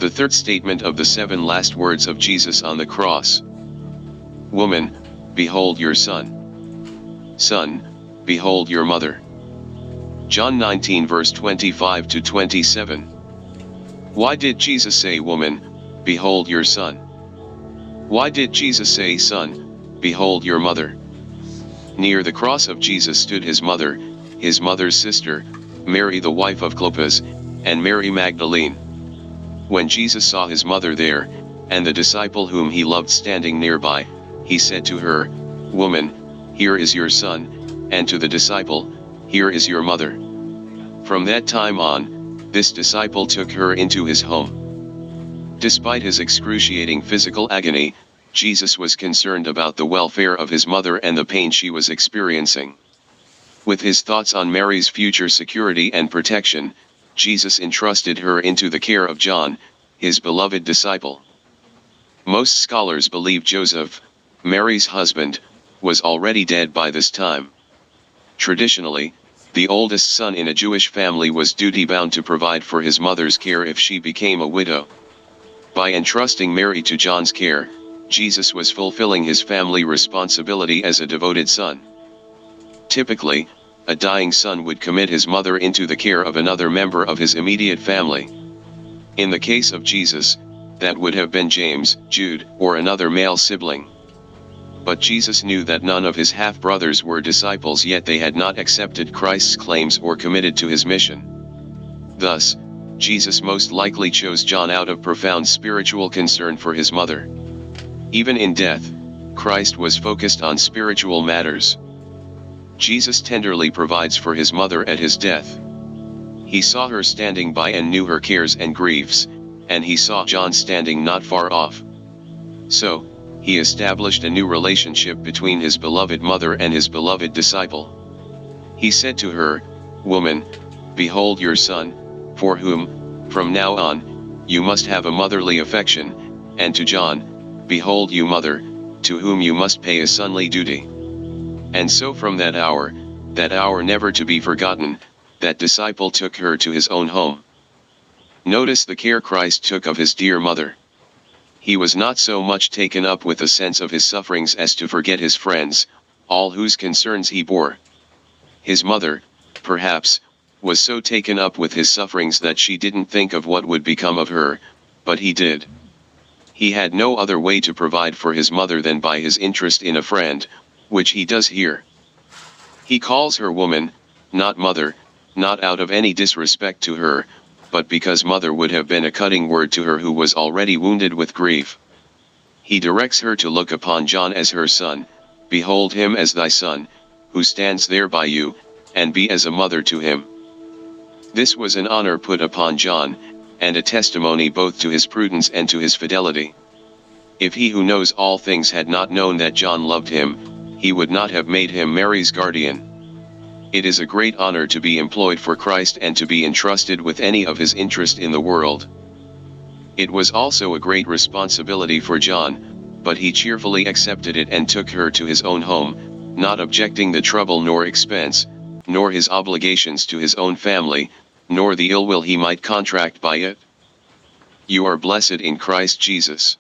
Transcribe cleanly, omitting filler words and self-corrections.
the third statement of the 7 last words of Jesus on the cross. Woman, behold your son. Son, behold your mother. John 19 verse 25 to 27. Why did Jesus say, Woman, behold your son? Why did Jesus say, Son, behold your mother? Near the cross of Jesus stood his mother's sister, Mary the wife of Clopas, and Mary Magdalene. When Jesus saw his mother there, and the disciple whom he loved standing nearby, he said to her, Woman, here is your son, and to the disciple, here is your mother. From that time on, this disciple took her into his home. Despite his excruciating physical agony, Jesus was concerned about the welfare of his mother and the pain she was experiencing. With his thoughts on Mary's future security and protection, Jesus entrusted her into the care of John, his beloved disciple. Most scholars believe Joseph, Mary's husband, was already dead by this time. Traditionally, the oldest son in a Jewish family was duty-bound to provide for his mother's care if she became a widow. By entrusting Mary to John's care, Jesus was fulfilling his family responsibility as a devoted son. Typically, a dying son would commit his mother into the care of another member of his immediate family. In the case of Jesus, that would have been James, Jude, or another male sibling. But Jesus knew that none of his half-brothers were disciples, yet they had not accepted Christ's claims or committed to his mission. Thus, Jesus most likely chose John out of profound spiritual concern for his mother. Even in death, Christ was focused on spiritual matters. Jesus tenderly provides for his mother at his death. He saw her standing by and knew her cares and griefs, and he saw John standing not far off. So, he established a new relationship between his beloved mother and his beloved disciple. He said to her, Woman, behold your son, for whom, from now on, you must have a motherly affection, and to John, Behold you mother, to whom you must pay a sonly duty. And so from that hour never to be forgotten, that disciple took her to his own home. Notice the care Christ took of his dear mother. He was not so much taken up with a sense of his sufferings as to forget his friends, all whose concerns he bore. His mother, perhaps, was so taken up with his sufferings that she didn't think of what would become of her, but he did. He had no other way to provide for his mother than by his interest in a friend, which he does here. He calls her woman, not mother, not out of any disrespect to her, but because mother would have been a cutting word to her who was already wounded with grief. He directs her to look upon John as her son, behold him as thy son, who stands there by you, and be as a mother to him. This was an honor put upon John, and a testimony both to his prudence and to his fidelity. If he who knows all things had not known that John loved him, he would not have made him Mary's guardian. It is a great honor to be employed for Christ and to be entrusted with any of his interest in the world. It was also a great responsibility for John, but he cheerfully accepted it and took her to his own home, not objecting the trouble nor expense, nor his obligations to his own family, nor the ill will he might contract by it. You are blessed in Christ Jesus.